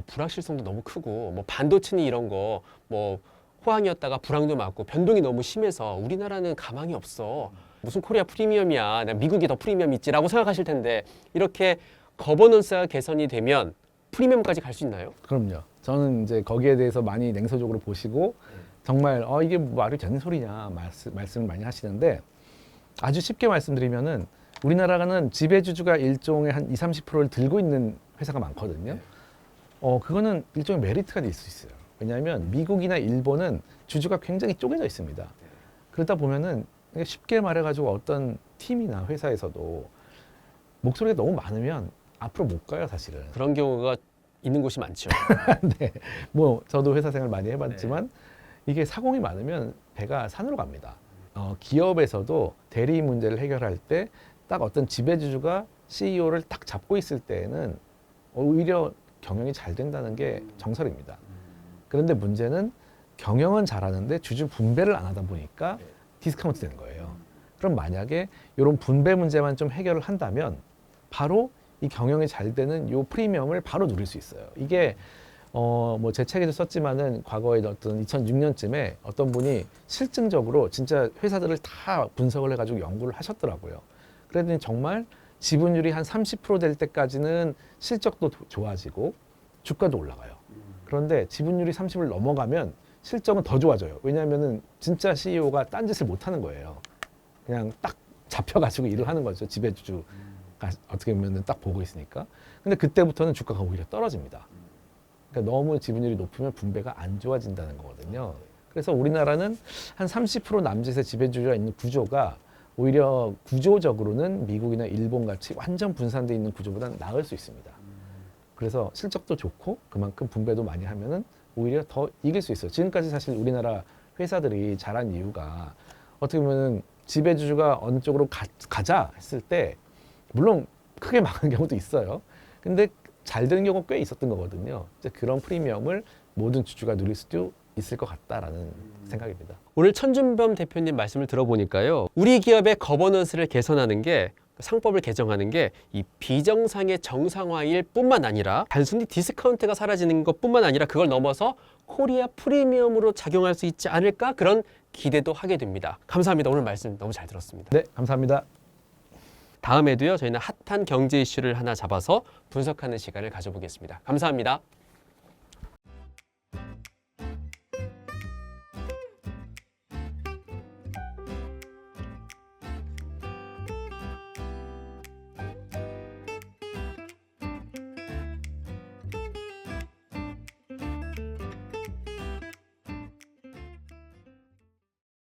불확실성도 너무 크고 뭐 반도체니 이런 거 뭐 호황이었다가 불황도 맞고 변동이 너무 심해서 우리나라는 가망이 없어. 무슨 코리아 프리미엄이야. 나 미국이 더 프리미엄 있지라고 생각하실 텐데 이렇게 거버넌스가 개선이 되면 프리미엄까지 갈 수 있나요? 그럼요. 저는 이제 거기에 대해서 많이 냉소적으로 보시고 정말 이게 말이 되는 소리냐 말씀을 많이 하시는데 아주 쉽게 말씀드리면은 우리나라는 지배주주가 일종의 한 20-30%를 들고 있는 회사가 많거든요. 그거는 일종의 메리트가 될 수 있어요. 왜냐하면 미국이나 일본은 주주가 굉장히 쪼개져 있습니다. 그러다 보면은 쉽게 말해가지고 어떤 팀이나 회사에서도 목소리가 너무 많으면 앞으로 못 가요, 사실은. 그런 경우가 있는 곳이 많죠. 네, 뭐 저도 회사 생활 많이 해봤지만 이게 사공이 많으면 배가 산으로 갑니다. 기업에서도 대리 문제를 해결할 때 딱 어떤 지배주주가 CEO를 딱 잡고 있을 때에는 오히려 경영이 잘 된다는 게 정설입니다. 그런데 문제는 경영은 잘하는데 주주 분배를 안 하다 보니까 디스카운트 되는 거예요. 그럼 만약에 이런 분배 문제만 좀 해결을 한다면 바로 이 경영이 잘 되는 요 프리미엄을 바로 누릴 수 있어요. 이게 뭐 제 책에도 썼지만은 과거에 어떤 2006년쯤에 어떤 분이 실증적으로 진짜 회사들을 다 분석을 해가지고 연구를 하셨더라고요. 그랬더니 정말 지분율이 한 30%될 때까지는 실적도 좋아지고 주가도 올라가요. 그런데 지분율이 30을 넘어가면 실적은 더 좋아져요. 왜냐하면은 진짜 CEO가 딴짓을 못 하는 거예요. 그냥 딱 잡혀가지고 일을 하는 거죠. 지배주주가 어떻게 보면 딱 보고 있으니까. 근데 그때부터는 주가가 오히려 떨어집니다. 그러니까 너무 지분율이 높으면 분배가 안 좋아진다는 거거든요. 그래서 우리나라는 한 30% 남짓의 지배주주가 있는 구조가 오히려 구조적으로는 미국이나 일본 같이 완전 분산되어 있는 구조보다는 나을 수 있습니다. 그래서 실적도 좋고 그만큼 분배도 많이 하면은 오히려 더 이길 수 있어요. 지금까지 사실 우리나라 회사들이 잘한 이유가 어떻게 보면은 지배주주가 어느 쪽으로 가자 했을 때 물론 크게 망한 경우도 있어요. 근데 잘 되는 경우가 꽤 있었던 거거든요. 이제 그런 프리미엄을 모든 주주가 누릴 수도 있을 것 같다라는 생각입니다. 오늘 천준범 대표님 말씀을 들어보니까요. 우리 기업의 거버넌스를 개선하는 게 상법을 개정하는 게 이 비정상의 정상화일 뿐만 아니라 단순히 디스카운트가 사라지는 것뿐만 아니라 그걸 넘어서 코리아 프리미엄으로 작용할 수 있지 않을까 그런 기대도 하게 됩니다. 감사합니다. 오늘 말씀 너무 잘 들었습니다. 네, 감사합니다. 다음에도요. 저희는 핫한 경제 이슈를 하나 잡아서 분석하는 시간을 가져보겠습니다. 감사합니다.